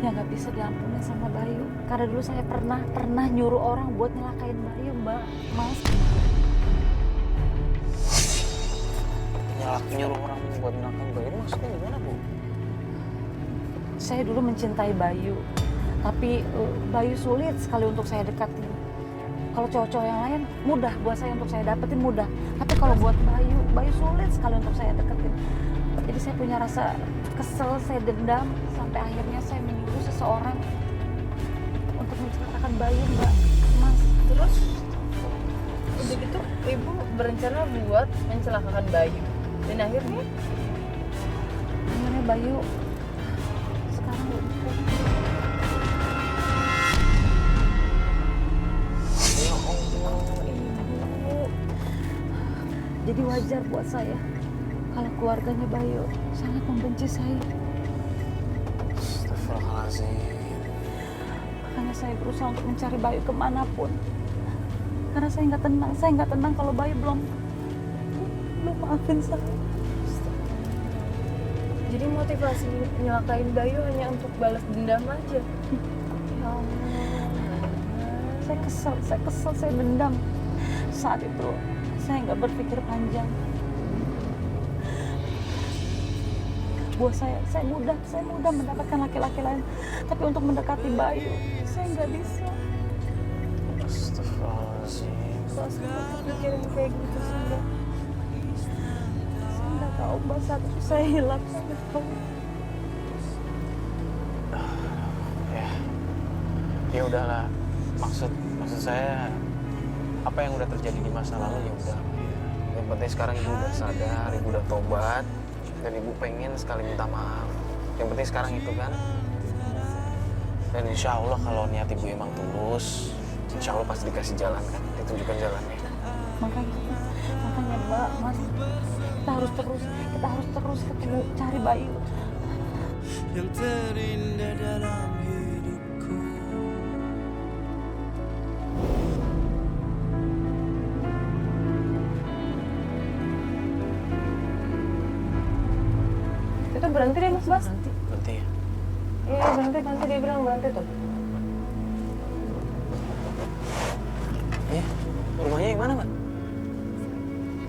yang nggak bisa diampuni sama Bayu. Karena dulu saya pernah nyuruh orang buat nyelakain Bayu, Mbak, Mas. Nyuruh orang buat nyelakain Bayu, maksudnya gimana, Bu? Saya dulu mencintai Bayu, tapi Bayu sulit sekali untuk saya deketin. Kalau cowok-cowok yang lain mudah buat saya untuk saya dapetin, mudah. Tapi kalau buat Bayu sulit sekali untuk saya deketin. Jadi saya punya rasa kesel, saya dendam, sampai akhirnya saya menyuruh seseorang untuk mencelakakan Bayu, Mbak, Mas. Terus udah gitu Ibu berencana buat mencelakakan Bayu. Dan akhirnya Bayu sekarang Ya Allah, Ibu. Jadi wajar buat saya kalau keluarganya Bayu sangat membenci saya. Astagfirullahaladzim. Makanya saya berusaha untuk mencari Bayu kemanapun. Karena saya nggak tenang kalau Bayu belum maafin saya. Jadi motivasi nyelakain Bayu hanya untuk balas dendam aja. Ya Allah, saya kesel, saya dendam. Saat itu saya nggak berpikir panjang. Buat saya mudah mendapatkan laki-laki lain, tapi untuk mendekati Bayu, saya nggak bisa. Astagfirullahaladzim. Kok sempat kepikiran kayak gitu sih, Mbak? Saya nggak tahu, Mbak, saat itu saya hilang, saya nggak tahu. Ya udahlah, maksud saya apa yang udah terjadi di masa lalu ya udah. Yang penting sekarang ibu udah sadar, ibu udah tobat, dan ibu pengen sekali minta maaf. Yang penting sekarang itu kan. Dan insya Allah kalau niat ibu emang tulus, insya Allah pasti dikasih jalan kan, ditunjukkan jalannya. Makanya Mbak, Mas, kita harus terus ketemu, cari Bayu. yang terindah dalam hidupku. Itu berhenti deh, Mas. Berhenti ya? Iya, berhenti, dia bilang berhenti tuh. Rumahnya yang mana, Mbak?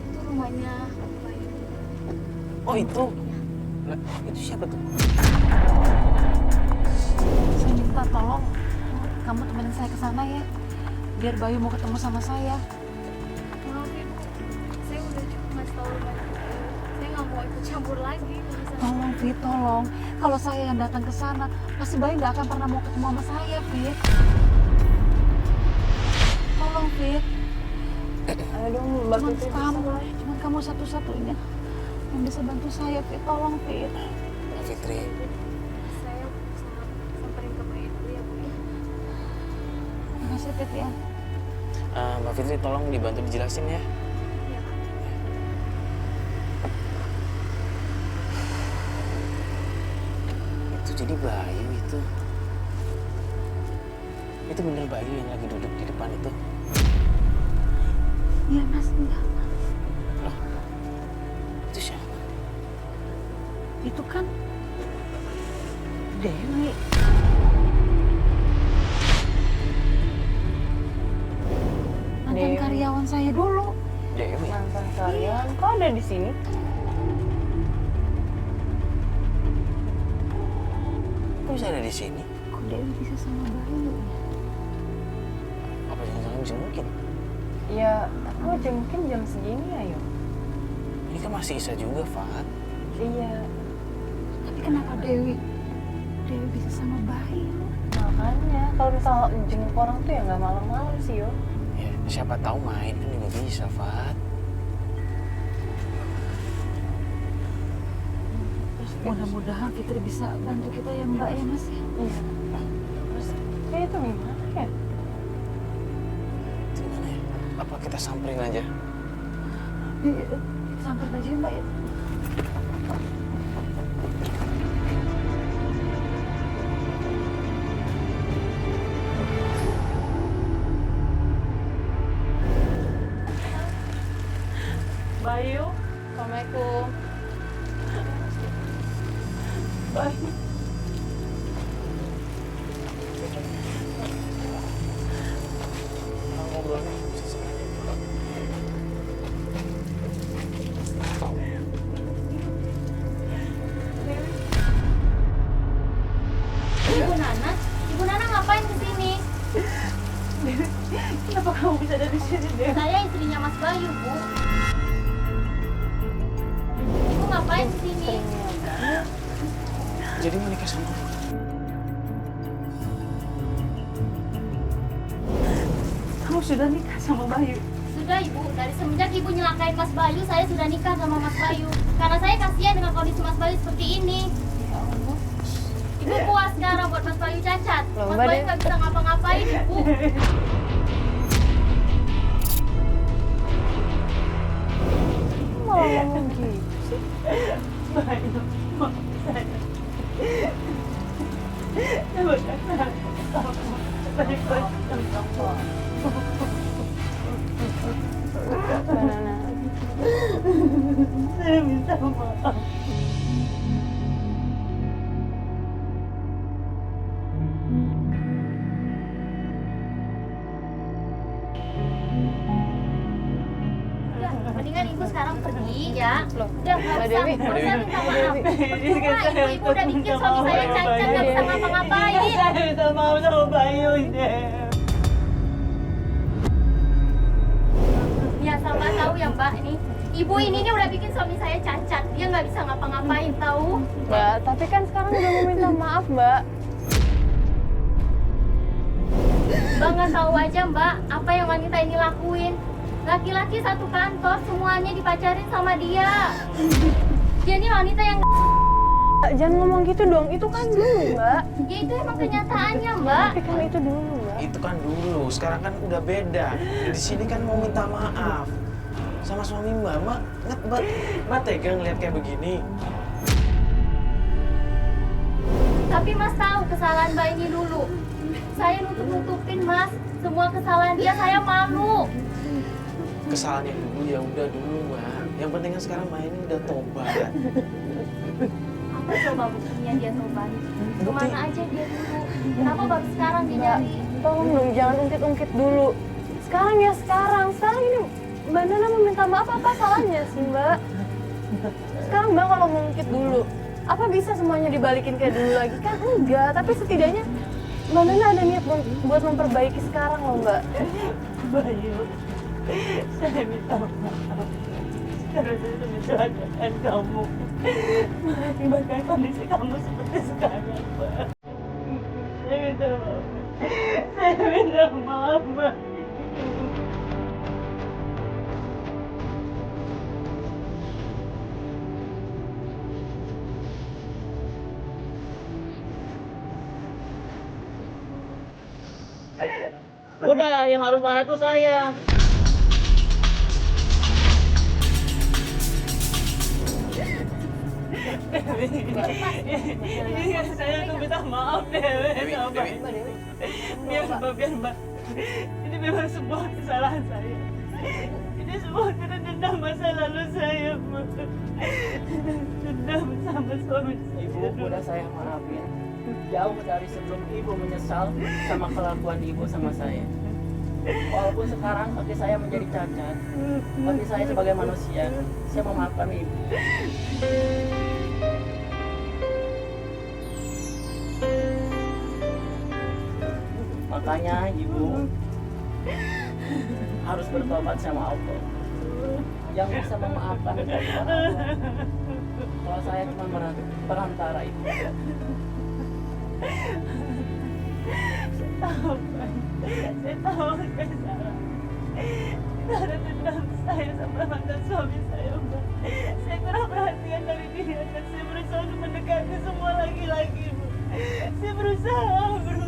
Itu rumahnya Bayu. Oh itu? Lah, itu siapa tuh? Saya minta tolong kamu temenin saya ke sana ya, biar Bayu mau ketemu sama saya. Maaf ibu, saya udah cukup ngasih tahu rumahnya. Saya nggak mau ikut campur lagi urusan. Tolong Fit, tolong. Kalau saya yang datang ke sana, pasti Bayu nggak akan pernah mau ketemu sama saya, Fit. Tolong Fit. Ayo dong, Mbak Fitri. Cuman kamu satu-satunya yang bisa bantu saya, Fit. Tolong Fit. Mbak Fitri. Saya samperin ke Bayu dulu ya bu. Makasih Fit ya. Mbak Fitri tolong dibantu dijelasin ya. Ya. Itu jadi Bayu itu. Itu bener Bayu yang lagi duduk di depan itu. Iya Mas, enggak. Loh, itu siapa? Itu kan Dewi. Mantan Dewi. karyawan saya dulu. Dewi. Mantan kalian, kok ada di sini? Kok bisa ada di sini? Kok Dewi bisa sama Bayu? Apa jangan-jangan jengukin? Ya, aku jengkin jam segini ayo. Ini kan masih Isa juga, Fat. Iya, Tapi kenapa Dewi bisa sama Bayu? makanya kalau misal jenguk orang tuh ya nggak malam-malam sih, yo. Ya, siapa tahu main kan juga bisa, Fat. Mudah-mudahan Fitri bisa bantu kita ya Mbak ya Mas ya. Iya. Terus kayak itu gimana ya? Itu gimana ya? Apa kita samperin aja? Iya, sampai aja Mbak ya. Bayu, Assalamualaikum. Bayu. Ibu Nana ngapain kesini? Kenapa kamu bisa ada di sini, Dewi? Saya istrinya Mas Bayu bu. Ibu ngapain kesini? Jadi mau nikah sama aku? Kamu sudah nikah sama Bayu? Sudah ibu, dari semenjak ibu nyelakain Mas Bayu, saya sudah nikah sama Mas Bayu. Karena saya kasihan dengan kondisi Mas Bayu seperti ini. Ibu puas sekarang buat Mas Bayu cacat. Loh, Mas Mbak Bayu Dewi. nggak bisa ngapa-ngapain ibu. Malah ngomong gitu sih. Bayu, maaf saya. Coba kata baik-baik sama Banana. saya minta maaf. usah minta maaf. Percuma ibu udah bikin suami saya cacat, nggak bisa ngapa-ngapain. Saya minta maaf sama Bayu, Dem. Biasa Mbak tahu ya Mbak nih. Ibu ini nih udah bikin suami saya cacat. Dia nggak bisa ngapa-ngapain tahu. Mbak, tapi kan sekarang udah mau minta maaf, Mbak. Mbak nggak tahu aja Mbak apa yang wanita ini lakuin. Laki-laki satu kantor semuanya dipacarin sama dia. Dia ini wanita yang Mbak, jangan ngomong gitu dong. Itu kan dulu, Mbak. ya itu emang kenyataannya Mbak. Tapi kan itu dulu, Mbak. Itu kan dulu, sekarang kan udah beda. Di sini kan mau minta maaf sama suami Mbak. Mbak tega ngeliat kayak begini. Tapi Mas tahu kesalahan Mbak ini dulu. Saya nutup-nutupin Mas semua kesalahan dia, saya malu. Kesalahan yang dulu ya udah dulu Mbak. Yang penting kan sekarang Mbak ini udah tobat. Apa coba buktinya dia tobat? Kemana aja dia dulu? Kenapa baru sekarang dia Mbak, nyari? tolong dong jangan ungkit-ungkit dulu. Sekarang ya sekarang. Sekarang ini Mbak Nana meminta maaf, apa salahnya sih, Mbak? Sekarang Mbak kalau mau ungkit dulu, apa bisa semuanya dibalikin kayak dulu lagi? Kan enggak, tapi setidaknya Mbak Nana ada niat buat memperbaiki sekarang loh, Mbak. Bayu, saya minta maaf. Sekarang saya sudah mencelakai kamu. Mengakibatkan kondisi kamu seperti sekarang, Mbak. Saya minta maaf. Saya minta maaf, Mbak. Udah, yang harus marah tuh saya. Saya tuh minta maaf, Dewi. Biar Mbak. Ini memang sebuah kesalahan saya. Ini semua karena dendam masa lalu saya, Mbak. Dendam sama suami saya. Ibu udah saya maafin. Jauh dari sebelum ibu menyesal sama kelakuan ibu sama saya. Walaupun sekarang kaki saya menjadi cacat, tapi saya sebagai manusia, saya memaafkan ibu. Makanya ibu harus bertobat sama Allah. Yang bisa memaafkan adalah Allah. Kalau saya cuma perantara ibu. Saya tahu saya salah. Karena dendam saya sama mantan suami saya, Mbak. Saya kurang perhatian dari dia dan saya berusaha untuk mendekati semua laki-laki, Bu. Saya berusaha untuk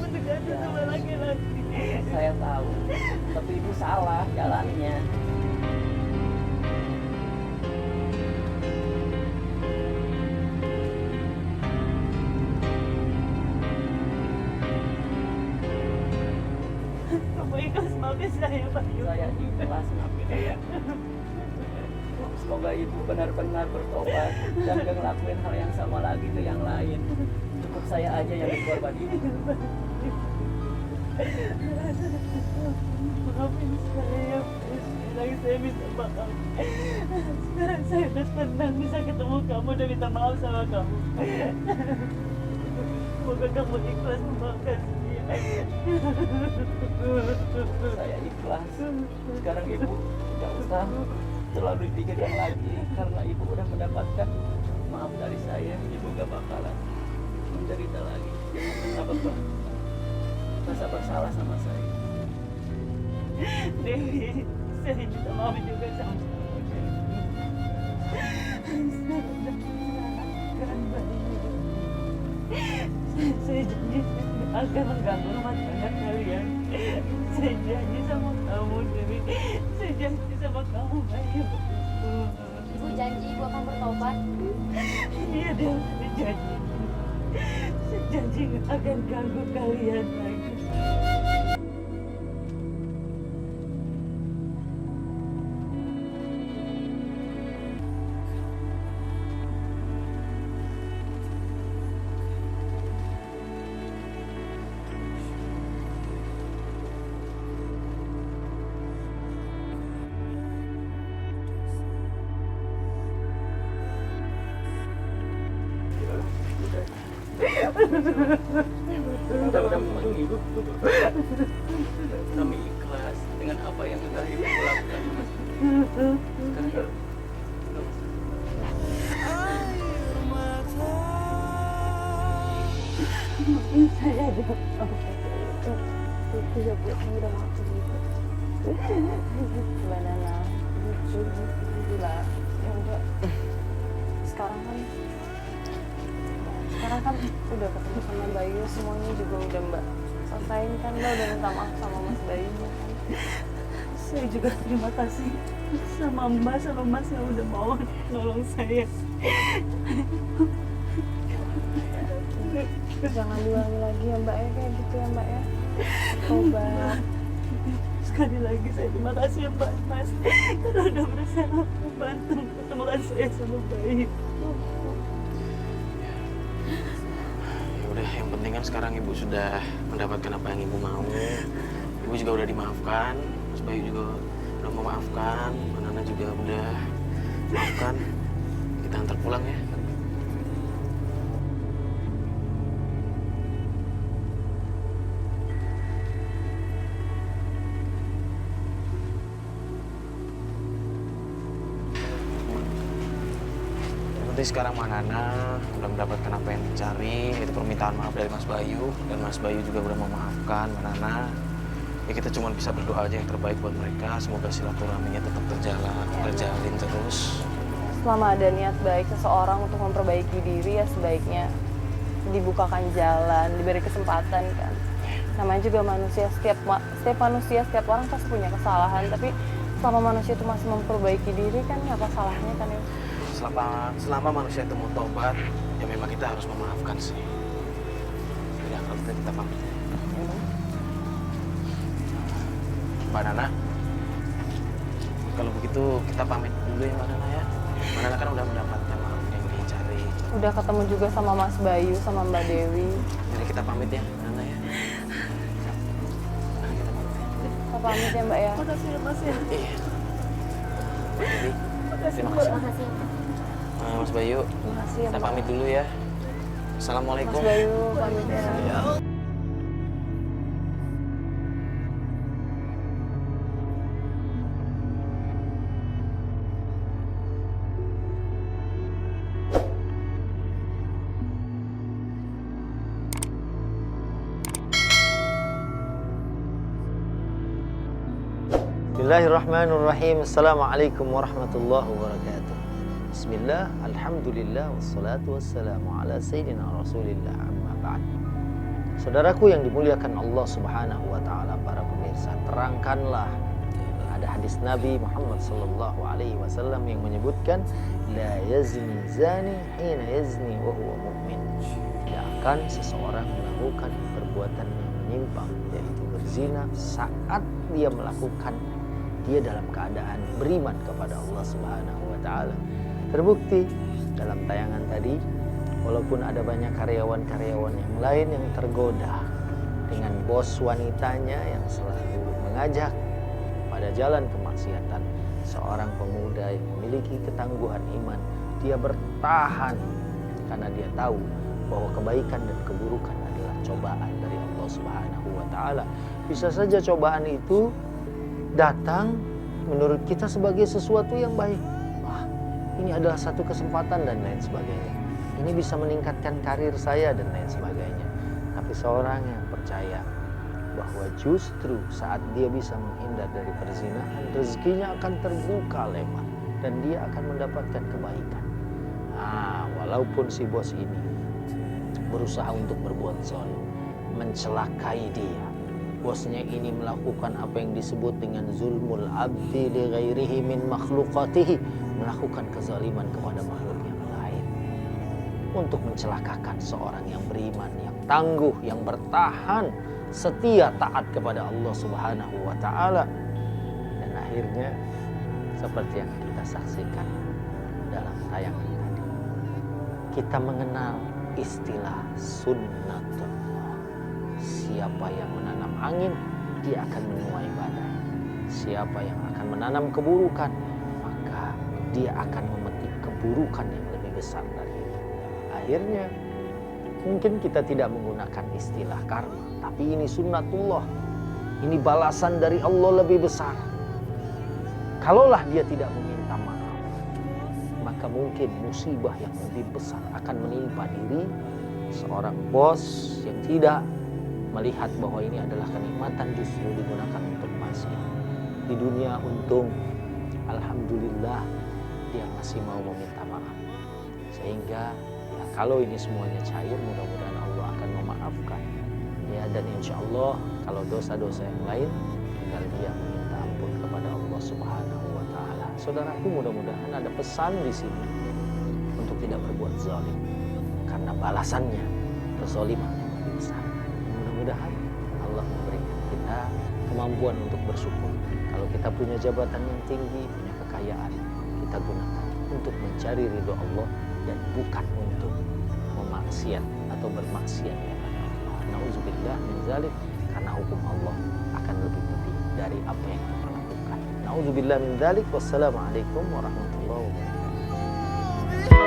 mendekati semua laki-laki. Saya tahu, tapi ibu salah jalannya. Kamu ikhlas maafin saya, Pak. Saya ikhlas maafin ya. Semoga ibu benar-benar bertobat dan gak ngelakuin hal yang sama lagi ke yang lain. Cukup saya aja yang berkorban ibu. Maafin saya, lagi saya minta maaf. Sekarang saya udah senang bisa ketemu kamu dan minta maaf sama kamu. Semoga kamu ikhlas memaafkan dia. Saya ikhlas. Sekarang ibu gak usah terlalu dipikirkan lagi karena ibu udah mendapatkan maaf dari saya. Ibu gak bakalan menderita lagi. Apa rasa bersalah sama saya. Dewi, saya minta maaf juga sama kamu, Dewi. Saya janji akan mengganggu rumah tangga kalian. Saya janji sama kamu, Dewi. Saya janji sama kamu, Bayu. Ibu janji ibu akan bertobat. Iya, Dewi, saya janji. Saya janji nggak akan ganggu kalian lagi. Kita udah memang ibu. Kami ikhlas dengan apa yang sudah ibu lakukan. Sekarang Saya ada itu ya Bu, kamu udah maafin Ibu. Gimana nah? Gila. Ya udah. Sekarang kan udah ketemu sama Bayu, semuanya juga udah Mbak selesain kan, Mbak udah minta maaf sama Mas Bayu kan. Saya juga terima kasih sama Mbak sama Mas yang udah mau nolong saya. Jangan diulangi lagi ya Mbak ya, kayak gitu ya Mbak ya. Tobat. Sekali lagi saya terima kasih ya Mbak Mas karena udah berusaha membantu pertemuan saya sama Bayu. Ya udah, yang penting kan sekarang ibu sudah mendapatkan apa yang ibu mau. Ibu juga udah dimaafkan, Mas Bayu juga udah memaafkan, Mbak Nana juga udah maafkan. Kita antar pulang ya. Penting sekarang Mbak Nana udah mendapatkan apa yang dicari, itu permintaan maaf dari Mas Bayu, dan Mas Bayu juga udah memaafkan Mbak Nana. Ya kita cuma bisa berdoa aja yang terbaik buat mereka, semoga silaturahminya tetap terjalin terus. Selama ada niat baik seseorang untuk memperbaiki diri, ya sebaiknya dibukakan jalan, diberi kesempatan kan. Namanya juga manusia, setiap manusia, setiap orang pasti punya kesalahan, tapi selama manusia itu masih memperbaiki diri kan nggak apa salahnya kan ya. Selama manusia itu mau tobat, ya memang kita harus memaafkan sih. Udah, kalau gitu kita pamit. Mbak Nana, kalau begitu kita pamit dulu ya Mbak Nana ya. Mbak Nana kan udah mendapatkan maaf yang dicari. Udah ketemu juga sama Mas Bayu, sama Mbak Dewi. Jadi kita pamit ya Mbak Nana ya. Kita pamit ya Mbak ya. Makasih ya Mas ya. Iya. Mbak Dewi, terima Bu, kasih. makasih. Mas Bayu, Terima kasih ya kita Mbak. pamit dulu ya. Assalamualaikum. Mas Bayu, pamit ya. Bismillahirrahmanirrahim. Assalamualaikum warahmatullahi wabarakatuh. Bismillah, alhamdulillah, wassalatu wassalamu ala sayyidina rasulillah, amma ba'd. Saudaraku yang dimuliakan Allah subhanahu wa ta'ala, para pemirsa, terangkanlah. Ada hadis Nabi Muhammad sallallahu alaihi wasallam yang menyebutkan, la yazni zani hina yazni wa huwa mu'min. Tidak akan seseorang melakukan perbuatan yang menyimpang, yaitu berzina, saat dia melakukan, dia dalam keadaan beriman kepada Allah Subhanahu wa taala. Terbukti dalam tayangan tadi, walaupun ada banyak karyawan-karyawan yang lain yang tergoda dengan bos wanitanya yang selalu mengajak pada jalan kemaksiatan, seorang pemuda yang memiliki ketangguhan iman, dia bertahan karena dia tahu bahwa kebaikan dan keburukan adalah cobaan dari Allah Subhanahu wa taala. Bisa saja cobaan itu datang menurut kita sebagai sesuatu yang baik. Wah, ini adalah satu kesempatan dan lain sebagainya. Ini bisa meningkatkan karir saya dan lain sebagainya. Tapi seorang yang percaya bahwa justru saat dia bisa menghindar dari perzinahan, rezekinya akan terbuka lebar dan dia akan mendapatkan kebaikan. Walaupun si bos ini berusaha untuk berbuat zalim, mencelakai dia, bosnya ini melakukan apa yang disebut dengan zulmul abdi li ghairihi min makhluqatihi, melakukan kezaliman kepada makhluk yang lain untuk mencelakakan seorang yang beriman, yang tangguh, yang bertahan, setia, taat kepada Allah Subhanahu wa taala. Dan akhirnya seperti yang kita saksikan dalam tayangan tadi, kita mengenal istilah sunnatullah. Siapa yang menanam angin, dia akan menuai badai. Siapa yang akan menanam keburukan, maka dia akan memetik keburukan yang lebih besar dari itu. Akhirnya Mungkin kita tidak menggunakan istilah karma, tapi ini sunnatullah. Ini balasan dari Allah lebih besar. Kalaulah dia tidak meminta maaf, maka mungkin musibah yang lebih besar akan menimpa diri seorang bos yang tidak melihat bahwa ini adalah kenikmatan justru digunakan untuk maksiat. Di dunia untung, alhamdulillah dia masih mau meminta maaf. Sehingga ya, kalau ini semuanya cair, mudah-mudahan Allah akan memaafkan. Ya, dan insya Allah kalau dosa-dosa yang lain tinggal dia meminta ampun kepada Allah Subhanahu wa Ta'ala. Saudaraku, mudah-mudahan ada pesan di sini untuk tidak berbuat zalim, karena balasannya kezaliman yang lebih besar. Mudah-mudahan Allah memberikan kita kemampuan untuk bersyukur. Kalau kita punya jabatan yang tinggi, punya kekayaan, kita gunakan untuk mencari ridho Allah dan bukan untuk memaksiat atau bermaksiat kepada Allah. Nauzubillah min zalik, karena hukum Allah akan lebih pedih dari apa yang kita lakukan. Nauzubillah min zalik. Wassalamualaikum warahmatullahi wabarakatuh.